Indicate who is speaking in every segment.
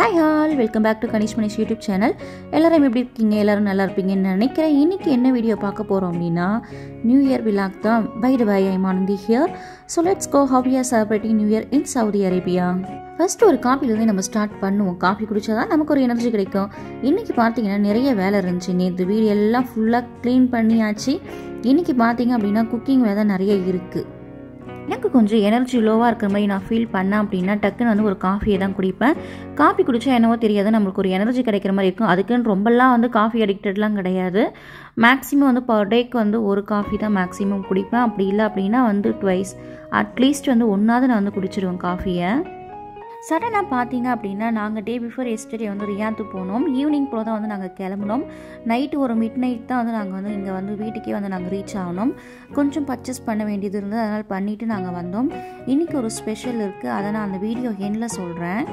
Speaker 1: Hi all, welcome back to Kanish Manish YouTube channel. எல்லோரும் எப்படி இருக்கீங்க? எல்லோரும் நல்லா இருப்பீங்கன்னு நினைக்கிறேன். இன்றைக்கி என்ன வீடியோ பார்க்க போகிறோம் அப்படின்னா, நியூ இயர் விலாக் தான். By the by, I'm Anandhi here. So let's go how we are celebrating new year in Saudi Arabia. First ஒரு காஃபிலேருந்து நம்ம ஸ்டார்ட் பண்ணுவோம். காஃபி குடித்தா தான் நமக்கு ஒரு எனர்ஜி கிடைக்கும். இன்றைக்கி பார்த்தீங்கன்னா நிறைய வேலை இருந்துச்சு. நேற்று வீடு எல்லாம் ஃபுல்லாக க்ளீன் பண்ணியாச்சு. இன்றைக்கி பார்த்தீங்க அப்படின்னா குக்கிங் வேலை நிறைய இருக்குது. எனக்கு கொஞ்சம் எனர்ஜி லோவாக இருக்கிற மாதிரி நான் ஃபீல் பண்ணேன் அப்படின்னா டக்குன்னு வந்து ஒரு காஃபியை தான் குடிப்பேன். காஃபி குடித்தா என்னவோ தெரியாது, நம்மளுக்கு ஒரு எனர்ஜி கிடைக்கிற மாதிரி இருக்கும். அதுக்குன்னு ரொம்பலாம் வந்து காஃபி அடிக்டட்லாம் கிடையாது. மேக்ஸிமம் வந்து பர் டேக்கு வந்து ஒரு காஃபி தான் மேக்ஸிமம் குடிப்பேன். அப்படி இல்லை அப்படின்னா வந்து ட்வைஸ் அட்லீஸ்ட் வந்து ஒன்றாவது நான் வந்து குடிச்சிடுவேன் காஃபியை. சடனாக பார்த்தீங்க அப்படின்னா நாங்கள் டே பிஃபோர் எஸ்டர்டே வந்து ரியாத்து போனோம். ஈவினிங் போல் தான் வந்து நாங்கள் கிளம்புனோம். நைட்டு ஒரு மிட் நைட் தான் வந்து நாங்கள் வந்து இங்கே வந்து வீட்டுக்கே வந்து நாங்கள் ரீச் ஆகணும். கொஞ்சம் பர்ச்சேஸ் பண்ண வேண்டியது இருந்தது, அதனால் பண்ணிவிட்டு நாங்கள் வந்தோம். இன்றைக்கி ஒரு ஸ்பெஷல் இருக்குது, அதை நான் அந்த வீடியோ எண்டில் சொல்கிறேன்.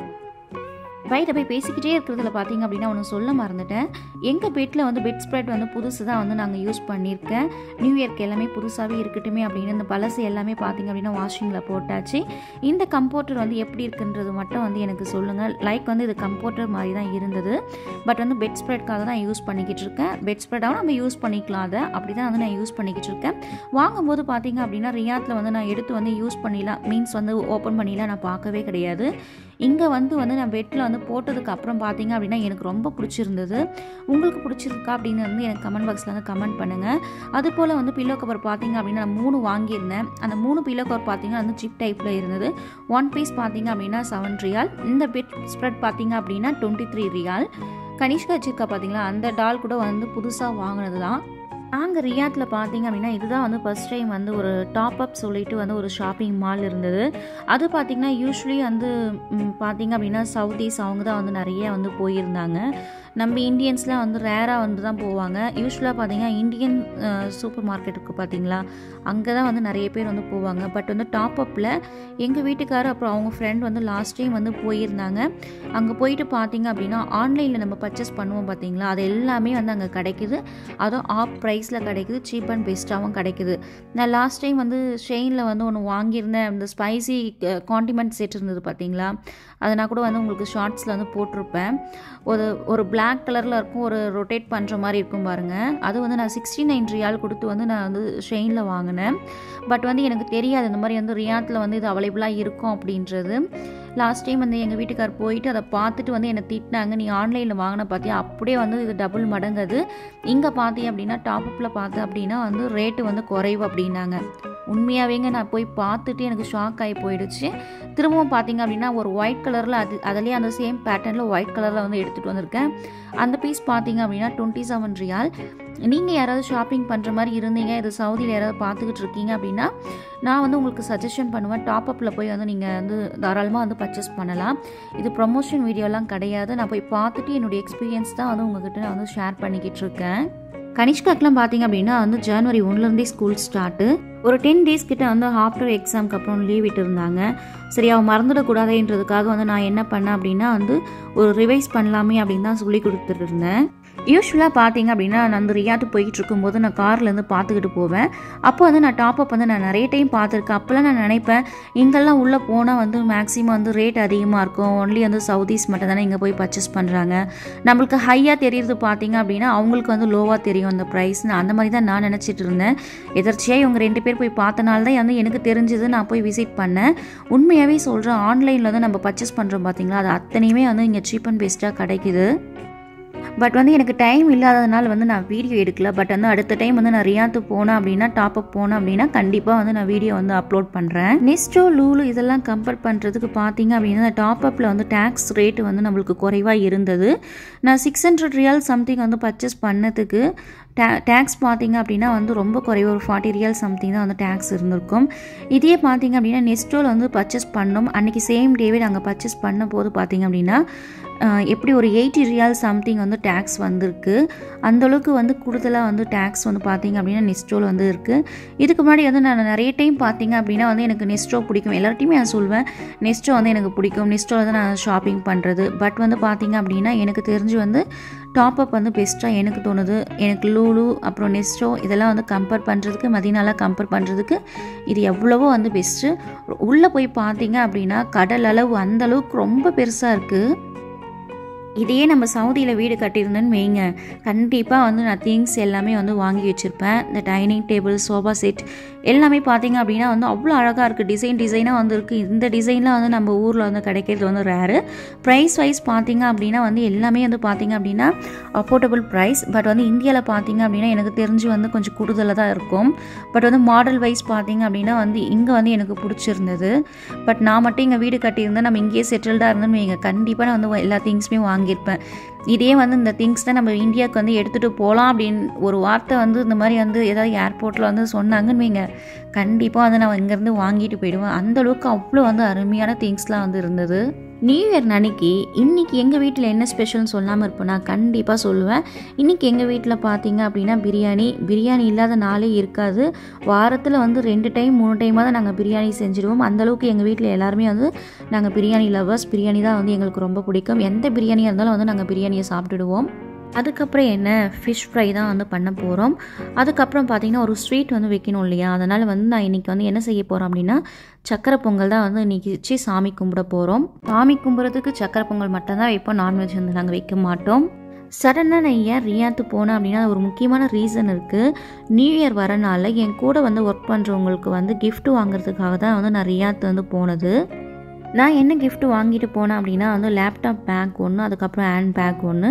Speaker 1: பைட்டை போய் பேசிக்கிட்டே இருக்கிறதுல பார்த்தீங்க அப்படின்னா ஒன்று சொல்ல மறந்துட்டேன். எங்கள் பெட்டில் வந்து பெட் ஸ்ப்ரெட் வந்து புதுசு தான் வந்து நாங்கள் யூஸ் பண்ணியிருக்கேன். நியூ இயர்க்கு எல்லாமே புதுசாகவே இருக்கட்டுமே அப்படின்னு இந்த பழசு எல்லாமே பார்த்தீங்க அப்படின்னா வாஷிங்கில் போட்டாச்சு. இந்த கம்போர்ட்டர் வந்து எப்படி இருக்குன்றது மட்டும் வந்து எனக்கு சொல்லுங்கள். லைக் வந்து இது கம்போர்ட்டர் மாதிரி தான் இருந்தது, பட் வந்து பெட் ஸ்ப்ரெட்காக தான் யூஸ் பண்ணிக்கிட்டு இருக்கேன். பெட் ஸ்ப்ரெட்டாகவும் நம்ம யூஸ் பண்ணிக்கலாம், அதை அப்படி தான் வந்து நான் யூஸ் பண்ணிக்கிட்டு இருக்கேன். வாங்கும்போது பார்த்தீங்க அப்படின்னா ரியாத்தில் வந்து நான் எடுத்து வந்து யூஸ் பண்ணிடலாம், மீன்ஸ் வந்து ஓப்பன் பண்ணிடலாம் நான் பார்க்கவே கிடையாது. இங்கே வந்து நான் பெட்டில் வந்து போட்டதுக்கு அப்புறம் பார்த்தீங்க அப்படின்னா எனக்கு ரொம்ப பிடிச்சிருந்தது. உங்களுக்கு பிடிச்சிருக்கா அப்படின்னு வந்து எனக்கு கமெண்ட் பாக்ஸில் வந்து கமெண்ட் பண்ணுங்கள். அதுபோல் வந்து பில்லோ கவர் பார்த்தீங்க அப்படின்னா நான் 3 வாங்கியிருந்தேன். அந்த 3 பில்லோ கவர் பார்த்தீங்கன்னா வந்து ஜிப் டைப்பில் இருந்தது. 1 பீஸ் பார்த்தீங்க அப்படின்னா 7 ரியால். இந்த பெட் ஸ்ப்ரெட் பார்த்தீங்க அப்படின்னா 23 ரியால். கனிஷ்கா வச்சிருக்கா பார்த்தீங்களா, அந்த டால் கூட வந்து புதுசாக வாங்கினது தான். நாங்கள் ரியாத்தில் பார்த்தீங்க அப்படின்னா இதுதான் வந்து ஃபஸ்ட் டைம் வந்து ஒரு டாப் அப் சொல்லிட்டு வந்து ஒரு ஷாப்பிங் மால் இருந்தது. அது பார்த்திங்கன்னா யூஸ்வலி வந்து பார்த்திங்க அப்படின்னா சவுதீஸ் அவங்க தான் வந்து நிறைய வந்து போயிருந்தாங்க. நம்ம இந்தியன்ஸ்லாம் வந்து ரேராக வந்து தான் போவாங்க. யூஸ்வலாக பார்த்திங்கன்னா இந்தியன் சூப்பர் மார்க்கெட் இருக்குது பார்த்திங்களா, அங்கே தான் வந்து நிறைய பேர் வந்து போவாங்க. பட் வந்து டாப் அப்பில் எங்கள் வீட்டுக்காரர் அப்புறம் அவங்க ஃப்ரெண்ட் வந்து லாஸ்ட் டைம் வந்து போயிருந்தாங்க. அங்கே போயிட்டு பார்த்திங்க அப்படின்னா ஆன்லைனில் நம்ம பர்ச்சேஸ் பண்ணுவோம் பார்த்திங்களா, அது எல்லாமே வந்து அங்கே கிடைக்குது. அதுவும் ஆஃப் ப்ரைஸில் கிடைக்குது, சீப் அண்ட் பெஸ்ட்டாகவும் கிடைக்குது. நான் லாஸ்ட் டைம் வந்து ஷெயினில் வந்து ஒன்று வாங்கியிருந்தேன். அந்த ஸ்பைசி காண்டிமெண்ட் செட் இருந்தது பார்த்திங்களா, அதை நான் கூட வந்து உங்களுக்கு ஷார்ட்ஸில் வந்து போட்டிருப்பேன். ஒரு பிளாக் கலரில் இருக்கும், ஒரு ரொட்டேட் பண்ணுற மாதிரி இருக்கும் பாருங்கள். அது வந்து நான் 69 ரியால் கொடுத்து வந்து நான் வந்து ஷெயினில் வாங்கினேன். பட் வந்து எனக்கு தெரியாது இந்த மாதிரி வந்து ரியாத்தில் வந்து இது அவைலபிளாக இருக்கும் அப்படின்றது. லாஸ்ட் டைம் வந்து எங்கள் வீட்டுக்கார் போயிட்டு அதை பார்த்துட்டு வந்து என்னை திட்டினாங்க, நீ ஆன்லைனில் வாங்கின பார்த்தியா, அப்படியே வந்து இது டபுள் மடங்குது. இங்கே பார்த்தீங்க அப்படின்னா டாப் அப்பில் பார்த்தேன் அப்படின்னா வந்து ரேட்டு வந்து குறைவு அப்படின்னாங்க. உண்மையாகவேங்க நான் போய் பார்த்துட்டு எனக்கு ஷாக் ஆகி போயிடுச்சு. திரும்பவும் பார்த்தீங்க அப்படின்னா ஒரு ஒயிட் கலரில் அதுலேயே அந்த சேம் பேட்டர்னில் ஒயிட் கலரில் வந்து எடுத்துகிட்டு வந்திருக்கேன். அந்த பீஸ் பார்த்தீங்க அப்படின்னா 27 ரியால். நீங்கள் யாராவது ஷாப்பிங் பண்ணுற மாதிரி இருந்தீங்க, இது சவுதியில் யாராவது பார்த்துக்கிட்டு இருக்கீங்க அப்படின்னா நான் வந்து உங்களுக்கு சஜஷன் பண்ணுவேன், டாப் அப்பில் போய் வந்து நீங்கள் வந்து தாராளமாக வந்து பர்ச்சேஸ் பண்ணலாம். இது ப்ரொமோஷன் வீடியோலாம் கிடையாது, நான் போய் பார்த்துட்டு என்னுடைய எக்ஸ்பீரியன்ஸ் தான் வந்து உங்கள்கிட்ட நான் வந்து ஷேர் பண்ணிக்கிட்டு இருக்கேன். கனிஷ்காக்கெலாம் பார்த்தீங்க அப்படின்னா வந்து ஜனவரி 1லேருந்தே ஸ்கூல் ஸ்டார்ட்டு. ஒரு 10 டேஸ் கிட்ட வந்து ஆஃப்டர் எக்ஸாமுக்கு அப்புறம் லீவ் விட்டுருந்தாங்க. சரி, அவன் மறந்துடக்கூடாதுன்றதுக்காக வந்து நான் என்ன பண்ணேன் அப்படின்னா வந்து ஒரு ரிவைஸ் பண்ணலாமே அப்படின்னு தான் சொல்லி கொடுத்துட்டு இருந்தேன். யூஸ்வலாக பார்த்தீங்க அப்படின்னா நான் வந்து ரியாத்து போய்கிட்டு இருக்கும்போது நான் கார்லேருந்து பார்த்துக்கிட்டு போவேன். அப்போ வந்து நான் டாப் அப் வந்து நான் நிறைய டைம் பார்த்துருக்கேன். அப்போல்லாம் நான் நினைப்பேன், இங்கெல்லாம் உள்ளே போனால் வந்து மேக்ஸிமம் வந்து ரேட் அதிகமாக இருக்கும், ஒன்லி வந்து சவுதீஸ் மட்டும் தானே இங்கே போய் பர்ச்சேஸ் பண்ணுறாங்க, நம்மளுக்கு ஹையாக தெரியுறது பார்த்தீங்க அப்படின்னா அவங்களுக்கு வந்து லோவாக தெரியும் அந்த ப்ரைஸ்னு, அந்த மாதிரி தான் நான் நினச்சிட்டு இருந்தேன். எதர்ச்சியாக இவங்க 2 பேர் போய் பார்த்தனால தான் வந்து எனக்கு தெரிஞ்சது, நான் போய் விசிட் பண்ணேன். உண்மையாகவே சொல்கிறேன், ஆன்லைனில் வந்து நம்ம பர்ச்சேஸ் பண்ணுறோம் பார்த்தீங்களா, அது அத்தனையுமே வந்து இங்கே சீப் அண்ட் பெஸ்ட்டாக கிடைக்குது. பட் வந்து எனக்கு டைம் இல்லாததுனால வந்து நான் வீடியோ எடுக்கல. பட் வந்து அடுத்த டைம் வந்து நான் ரியாத்து போனேன் அப்படின்னா டாப் அப் போனேன் அப்படின்னா கண்டிப்பாக வந்து நான் வீடியோ வந்து அப்லோட் பண்ணுறேன். நெஸ்டோ லூலு இதெல்லாம் கம்பேர் பண்ணுறதுக்கு பார்த்தீங்க அப்படின்னா டாப் அப்பில் வந்து டேக்ஸ் ரேட்டு வந்து நம்மளுக்கு குறைவாக இருந்தது. நான் 600 ரியால் சம்திங் வந்து பர்ச்சேஸ் பண்ணதுக்கு டேக்ஸ் பார்த்தீங்க அப்படின்னா வந்து ரொம்ப குறைவு, ஒரு 40 ரியால் சம்திங் தான் வந்து டேக்ஸ் இருந்திருக்கும். இதே பார்த்தீங்க அப்படின்னா நெஸ்டோவில் வந்து பர்ச்சேஸ் பண்ணோம், அன்றைக்கி சேம் டேவே நாங்கள் பர்ச்சேஸ் பண்ண போது பார்த்தீங்க அப்படின்னா எப்படி ஒரு 80 ரியால் சம்திங் வந்து டேக்ஸ் வந்திருக்கு. அந்தளவுக்கு வந்து கூடுதலாக வந்து டேக்ஸ் வந்து பார்த்தீங்க அப்படின்னா நெஸ்டோவில் வந்து இருக்குது. இதுக்கு முன்னாடி வந்து நான் நிறைய டைம் பார்த்தீங்க அப்படின்னா வந்து எனக்கு நெஸ்டோ பிடிக்கும், எல்லார்ட்டையுமே நான் சொல்வேன் நெஸ்டோ வந்து எனக்கு பிடிக்கும், நெஸ்டோவில் தான் நான் ஷாப்பிங் பண்ணுறது. பட் வந்து பார்த்தீங்க அப்படின்னா எனக்கு தெரிஞ்சு வந்து டாப் அப் வந்து பெஸ்ட்டாக எனக்கு தோணுது. எனக்கு லூலு அப்புறம் நெஸ்டோ இதெல்லாம் வந்து கம்பேர் பண்ணுறதுக்கு, மதினாலாம் கம்பேர் பண்ணுறதுக்கு இது எவ்வளவோ வந்து பெஸ்ட்டு. உள்ளே போய் பார்த்தீங்க அப்படின்னா கடல் அளவு அந்தளவுக்கு ரொம்ப பெருசாக இருக்குது. இதையே நம்ம சவுதியில் வீடு கட்டியிருந்தோன்னு வைங்க, கண்டிப்பாக வந்து நான் திங்ஸ் எல்லாமே வந்து வாங்கி வச்சுருப்பேன். இந்த டைனிங் டேபிள், சோஃபா செட் எல்லாமே பார்த்திங்க அப்படின்னா வந்து அவ்வளோ அழகாக இருக்குது. டிசைனாக வந்து இருக்குது. இந்த டிசைன்லாம் வந்து நம்ம ஊரில் வந்து கிடைக்கிறது வந்து ரேரு. ப்ரைஸ் வைஸ் பார்த்திங்க அப்படின்னா வந்து எல்லாமே வந்து பார்த்திங்க அப்படின்னா அஃபோர்டபுள் ப்ரைஸ். பட் வந்து இந்தியாவில் பார்த்திங்க அப்படின்னா எனக்கு தெரிஞ்சு வந்து கொஞ்சம் கூடுதலாக தான் இருக்கும். பட் வந்து மாடல் வைஸ் பார்த்திங்க அப்படின்னா வந்து இங்கே வந்து எனக்கு பிடிச்சிருந்தது. பட் நான் மட்டும் இங்கே வீடு கட்டியிருந்தேன், நம்ம இங்கேயே செட்டில்டாக இருந்தோன்னு வைங்க, கண்டிப்பாக நான் வந்து எல்லா திங்ஸுமே வாங்கியிருப்பேன். இதே வந்து இந்த திங்ஸ் தான் நம்ம இந்தியாவுக்கு வந்து எடுத்துகிட்டு போகலாம் அப்படின்னு ஒரு வார்த்தை வந்து இந்த மாதிரி வந்து ஏதாவது ஏர்போர்ட்டில் வந்து சொன்னாங்கன்னு வைங்க, கண்டிப்பாக வந்து நான் இங்கேருந்து வாங்கிட்டு போயிடுவேன். அந்தளவுக்கு அவ்வளோ வந்து அருமையான திங்ஸ்லாம் வந்து இருந்தது. நியூ இயர் அன்னைக்கு இன்றைக்கி எங்கள் வீட்டில் என்ன ஸ்பெஷல்னு சொல்லாமல் இருப்பேன், நான் கண்டிப்பாக சொல்லுவேன். இன்றைக்கி எங்கள் வீட்டில் பார்த்தீங்க அப்படின்னா பிரியாணி இல்லாத நாளே இருக்காது. வாரத்தில் வந்து 2 டைம் 3 டைமாக தான் நாங்கள் பிரியாணி செஞ்சுடுவோம். அந்தளவுக்கு எங்கள் வீட்டில் எல்லாருமே வந்து நாங்கள் பிரியாணி லவர்ஸ். பிரியாணி தான் வந்து எங்களுக்கு ரொம்ப பிடிக்கும். எந்த பிரியாணியாக இருந்தாலும் வந்து நாங்கள் பிரியாணியை சாப்பிட்டுடுவோம். அதுக்கப்புறம் என்ன, ஃபிஷ் ஃப்ரை தான் வந்து பண்ண போகிறோம். அதுக்கப்புறம் பார்த்திங்கன்னா ஒரு ஸ்வீட் வந்து வைக்கணும் இல்லையா, அதனால் வந்து நான் இன்றைக்கி வந்து என்ன செய்ய போகிறோம் அப்படின்னா சக்கரை பொங்கல் தான் வந்து இன்றைக்கி வச்சு சாமி கும்பிட போகிறோம். சாமி கும்பிட்றதுக்கு சக்கரை பொங்கல் மட்டும்தான் வைப்போம், நான்வெஜ் வந்து நாங்கள் வைக்க மாட்டோம். சடனாக நான் ஏன் ரியாத்து போனேன் அப்படின்னா ஒரு முக்கியமான ரீசன் இருக்குது. நியூ இயர் வரனால என் கூட வந்து ஒர்க் பண்ணுறவங்களுக்கு வந்து கிஃப்ட் வாங்குறதுக்காக தான் வந்து நான் ரியாத்து வந்து போனது. நான் என்ன கிஃப்ட் வாங்கிட்டு போனேன் அப்படின்னா வந்து லேப்டாப் பேக் ஒன்று, அதுக்கப்புறம் ஹேண்ட் பேக் ஒன்று,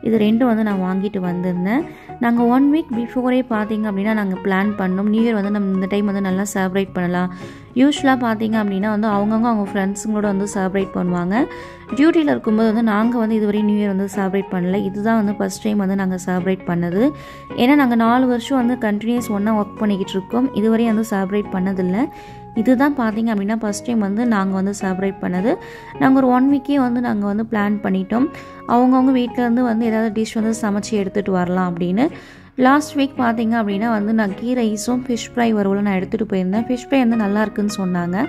Speaker 1: இது 2 வந்து நான் வாங்கிட்டு வந்திருந்தேன். நாங்கள் 1 வீக் பிஃபோரே பார்த்திங்க அப்படின்னா நாங்கள் பிளான் பண்ணோம், நியூ இயர் வந்து நம்ம இந்த டைம் வந்து நல்லா செலிப்ரேட் பண்ணலாம். யூஸ்வலாக பார்த்திங்க அப்படின்னா வந்து அவங்க ஃப்ரெண்ட்ஸுங்களோட வந்து செலிப்ரேட் பண்ணுவாங்க. டியூட்டியில் இருக்கும்போது வந்து நாங்கள் வந்து இதுவரையும் நியூ இயர் வந்து செலிப்ரேட் பண்ணல. இதுதான் வந்து ஃபஸ்ட் டைம் வந்து நாங்கள் செலிப்ரேட் பண்ணது. ஏன்னா நாங்கள் 4 வருஷம் வந்து கண்டினியூஸ் ஒன்றா ஒர்க் பண்ணிக்கிட்டு இருக்கோம், இதுவரையும் வந்து செலிப்ரேட் பண்ணதில்லை. இதுதான் பார்த்திங்க அப்படின்னா ஃபஸ்ட் டைம் வந்து நாங்கள் வந்து செலிப்ரேட் பண்ணது. நாங்கள் ஒரு 1 வீக்கே வந்து நாங்கள் வந்து பிளான் பண்ணிட்டோம், அவங்கவுங்க வீட்டிலேருந்து வந்து ஏதாவது டிஷ் வந்து சமைச்சு எடுத்துகிட்டு வரலாம் அப்படின்னு. லாஸ்ட் வீக் பார்த்திங்க அப்படின்னா வந்து நான் கீ ரைஸும் ஃபிஷ் ஃப்ரை வறுவலும் நான் எடுத்துகிட்டு போயிருந்தேன். ஃபிஷ் ஃப்ரை வந்து நல்லா இருக்குன்னு சொன்னாங்க.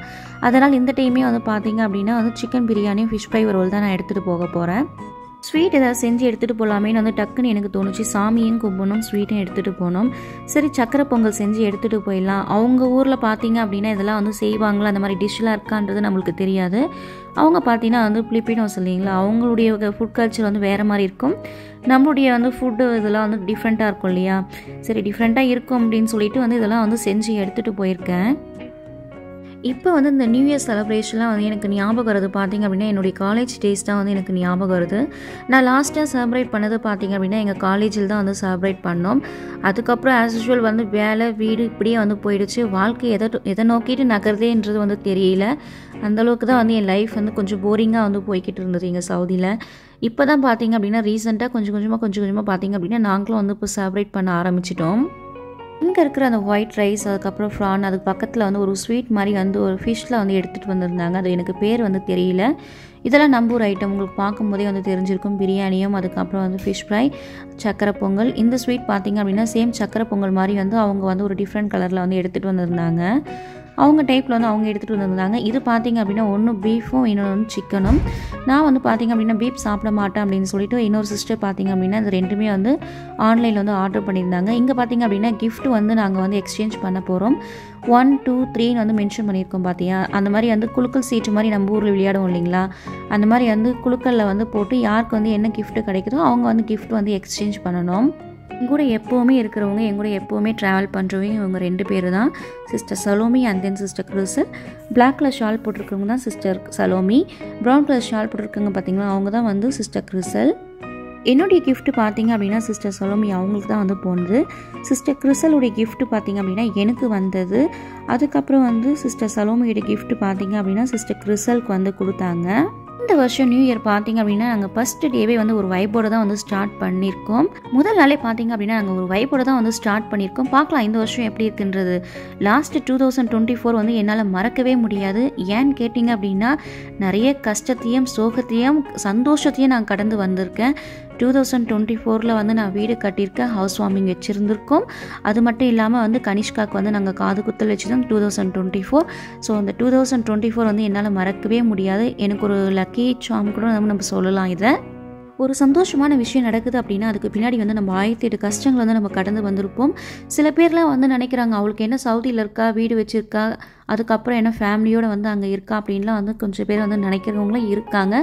Speaker 1: அதனால் இந்த டைமே வந்து பார்த்திங்க அப்படின்னா வந்து சிக்கன் பிரியாணியும் ஃபிஷ் ஃப்ரை வறுவல் தான் நான் எடுத்துகிட்டு போக போகிறேன். ஸ்வீட் ஏதாவது செஞ்சு எடுத்துகிட்டு போகலாமேன்னு வந்து டக்குன்னு எனக்கு தோணுச்சு. சாமியும் கும்பிடணும், ஸ்வீட்டும் எடுத்துகிட்டு போகணும். சரி சக்கரை பொங்கல் செஞ்சு எடுத்துகிட்டு போயிடலாம். அவங்க ஊரில் பார்த்தீங்க அப்படின்னா இதெல்லாம் வந்து செய்வாங்களா, அந்த மாதிரி டிஷ்ஷெலாம் இருக்கான்றது நம்மளுக்கு தெரியாது. அவங்க பார்த்தீங்கன்னா வந்து பிலிப்பினோஸ் இல்லைங்களா, அவங்களுடைய ஃபுட் கல்ச்சர் வந்து வேறு மாதிரி இருக்கும். நம்மளுடைய வந்து ஃபுட்டு இதெல்லாம் வந்து டிஃப்ரெண்ட்டாக இருக்கும் இல்லையா. சரி டிஃப்ரெண்ட்டாக இருக்கும் அப்படின்னு சொல்லிட்டு வந்து இதெல்லாம் வந்து செஞ்சு எடுத்துகிட்டு போயிருக்கேன். இப்போ வந்து இந்த நியூ இயர் செலிப்ரேஷன்லாம் வந்து எனக்கு ஞாபகம் வருது பார்த்திங்க அப்படின்னா என்னுடைய காலேஜ் டேஸ் தான் வந்து எனக்கு ஞாபகம் வருது. நான் லாஸ்ட்டாக செலிப்ரேட் பண்ணது பார்த்திங்க அப்படின்னா எங்கள் காலேஜில் தான் வந்து செலிப்ரேட் பண்ணோம். அதுக்கப்புறம் ஆஸ் யூஷுவல் வந்து வேலை வீடு இப்படியே வந்து போயிடுச்சு. வாழ்க்கை எதை நோக்கிட்டு நகர்தேன்றது வந்து தெரியல. அந்தளவுக்கு தான் வந்து என் லைஃப் வந்து கொஞ்சம் போரிங்காக வந்து போய்கிட்டு இருந்தது எங்கள் சவுதியில். இப்போ தான் பார்த்திங்க அப்படின்னா ரீசெண்டாக கொஞ்சம் கொஞ்சமாக பார்த்திங்க அப்படின்னா நாங்களும் வந்து இப்போ செலிப்ரேட் பண்ண ஆரம்பிச்சிட்டோம். இங்கே இருக்கிற அந்த ஒயிட் ரைஸ், அதுக்கப்புறம் ஃப்ரான், அதுக்கு பக்கத்தில் வந்து ஒரு ஸ்வீட் மாதிரி வந்து ஒரு ஃபிஷ்ஷில் வந்து எடுத்துகிட்டு வந்திருந்தாங்க. அது எனக்கு பேர் வந்து தெரியல. இதெல்லாம் நம்பூர் ஐட்டம், உங்களுக்கு பார்க்கும்போதே வந்து தெரிஞ்சிருக்கும். பிரியாணியும் அதுக்கப்புறம் வந்து ஃபிஷ் ஃப்ரை, சக்கரை பொங்கல். இந்த ஸ்வீட் பார்த்திங்க அப்படின்னா சேம் சக்கரை பொங்கல் மாதிரி வந்து அவங்க வந்து ஒரு டிஃப்ரெண்ட் கலரில் வந்து எடுத்துகிட்டு வந்திருந்தாங்க. அவங்க டைப்பில் வந்து அவங்க எடுத்துகிட்டு வந்திருந்தாங்க. இது பார்த்திங்க அப்படின்னா ஒன்று பீஃபும் இன்னொன்று வந்து சிக்கனும். நான் வந்து பார்த்திங்க அப்படின்னா பீஃப் சாப்பிட மாட்டேன் அப்படின்னு சொல்லிட்டு இன்னொரு சிஸ்டர் பார்த்திங்க அப்படின்னா இது 2மே வந்து ஆன்லைனில் வந்து ஆர்டர் பண்ணியிருந்தாங்க. இங்கே பார்த்திங்க அப்படின்னா கிஃப்ட் வந்து நாங்கள் வந்து எக்ஸ்சேஞ்ச் பண்ண போகிறோம். 1, 2, 3 வந்து மென்ஷன் பண்ணியிருக்கோம் பார்த்தியா. அந்த மாதிரி வந்து குலுக்கல் சீட்டு மாதிரி நம்ம ஊரில் விளையாடுவோம் இல்லைங்களா, அந்த மாதிரி வந்து குலுக்கலில் வந்து போட்டு யாருக்கு வந்து என்ன கிஃப்ட்டு கிடைக்குதோ அவங்க வந்து கிஃப்ட் வந்து எக்ஸ்சேஞ்ச் பண்ணணும். எங்கூட எப்போவுமே இருக்கிறவங்க, எங்கூட எப்போவுமே ட்ராவல் பண்ணுறவங்க இவங்க 2 பேர் தான், sister Salome and then sister கிறிசல். பிளாக் கலர் ஷால் போட்டிருக்கவங்க தான் sister Salome. Brown colour shawl போட்டிருக்கவங்க பார்த்திங்களா, அவங்க தான் வந்து சிஸ்டர் கிறிசல். என்னுடைய கிஃப்ட் பார்த்திங்க அப்படின்னா சிஸ்டர் சலோமி அவங்களுக்கு தான் வந்து போனது. சிஸ்டர் கிறிசலுடைய கிஃப்ட் பார்த்திங்க அப்படின்னா எனக்கு வந்தது. அதுக்கப்புறம் வந்து சிஸ்டர் சலோமியோட கிஃப்ட் பார்த்திங்க அப்படின்னா சிஸ்டர் கிறிசலுக்கு வந்து கொடுத்தாங்க. இந்த வருஷம் நியூ இயர் பார்த்திங்க அப்படின்னா நாங்கள் ஃபஸ்ட்டு டேவே வந்து ஒரு வைப்போடு தான் வந்து ஸ்டார்ட் பண்ணியிருக்கோம். முதல் நாளே பார்த்திங்க அப்படின்னா நாங்கள் ஒரு வைப்போடு தான் வந்து ஸ்டார்ட் பண்ணியிருக்கோம். பார்க்கலாம் இந்த வருஷம் எப்படி இருக்குன்றது. லாஸ்ட்டு 2024 வந்து என்னால் மறக்கவே முடியாது. ஏன்னு கேட்டிங்க அப்படின்னா நிறைய கஷ்டத்தையும் சோகத்தையும் சந்தோஷத்தையும் நான் கடந்து வந்திருக்கேன். 2024 வந்து நான் வீடு கட்டியிருக்கேன், ஹவுஸ் வார்மிங் வச்சுருந்துருக்கோம். அது மட்டும் இல்லாமல் வந்து கனிஷ்காவுக்கு வந்து நாங்கள் காது குத்தல் வச்சுருந்தோம் 2024. ஸோ அந்த 2024 வந்து என்னால் மறக்கவே முடியாது. எனக்கு ஒரு லக்கி சாம் கூட நம்ம சொல்லலாம் இதை. ஒரு சந்தோஷமான விஷயம் நடக்குது அப்படின்னா அதுக்கு பின்னாடி வந்து நம்ம 1008 கஷ்டங்கள் வந்து நம்ம கடந்து வந்திருப்போம். சில பேர்லாம் வந்து நினைக்கிறாங்க அவளுக்கு என்ன சவுதியில் இருக்கா, வீடு வச்சுருக்கா, அதுக்கப்புறம் என்ன ஃபேமிலியோடு வந்து அங்கே இருக்கா அப்படின்லாம் வந்து கொஞ்சம் பேர் வந்து நினைக்கிறவங்களும் இருக்காங்க.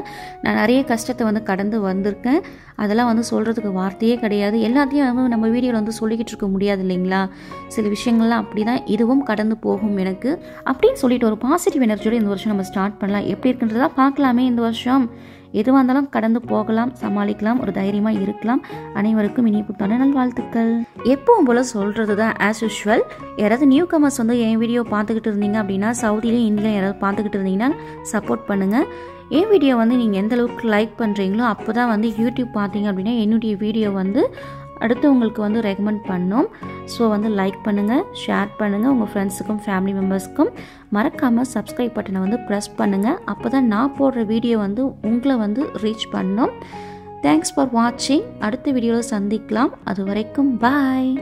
Speaker 1: நான் நிறைய கஷ்டத்தை வந்து கடந்து வந்திருக்கேன். அதெல்லாம் வந்து சொல்கிறதுக்கு வார்த்தையே கிடையாது. எல்லாத்தையும் வந்து நம்ம வீடியோவில் வந்து சொல்லிக்கிட்டு இருக்க முடியாது இல்லைங்களா. சில விஷயங்கள்லாம் அப்படி தான், இதுவும் கடந்து போகும் எனக்கு அப்படின்னு சொல்லிட்டு ஒரு பாசிட்டிவ் எனர்ஜியோடு இந்த வருஷம் நம்ம ஸ்டார்ட் பண்ணலாம். எப்படி இருக்குன்றதா பார்க்கலாமே. இந்த வருஷம் எதுவாக இருந்தாலும் கடந்து போகலாம், சமாளிக்கலாம், ஒரு தைரியமாக இருக்கலாம். அனைவருக்கும் இனிய புத்தாண்டு நல்வாழ்த்துக்கள். எப்பவும் போல் சொல்கிறது தான் ஆஸ் யூஷுவல். யாராவது நியூ கமர்ஸ் வந்து என் வீடியோ பார்த்துக்கிட்டு இருந்தீங்க அப்படின்னா, சவுதியிலையும் இந்தியாவிலும் யாராவது பார்த்துக்கிட்டு இருந்தீங்கன்னா சப்போர்ட் பண்ணுங்கள். என் வீடியோ வந்து நீங்கள் எந்த அளவுக்கு லைக் பண்ணுறீங்களோ அப்போ தான் வந்து யூடியூப் பார்த்தீங்க அப்படின்னா என்னுடைய வீடியோ வந்து அடுத்தவங்களுக்கு வந்து ரெக்கமெண்ட் பண்ணோம். ஸோ வந்து லைக் பண்ணுங்கள், ஷேர் பண்ணுங்கள், உங்கள் ஃப்ரெண்ட்ஸுக்கும் ஃபேமிலி மெம்பர்ஸ்க்கும் மறக்காமல் சப்ஸ்கிரைப் பட்டனை வந்து ப்ரெஸ் பண்ணுங்கள். அப்போ தான் நான் போடுற வீடியோ வந்து உங்களை வந்து ரீச் பண்ணோம். தேங்க்ஸ் ஃபார் வாட்சிங். அடுத்த வீடியோவில் சந்திக்கலாம். அது வரைக்கும் பாய்.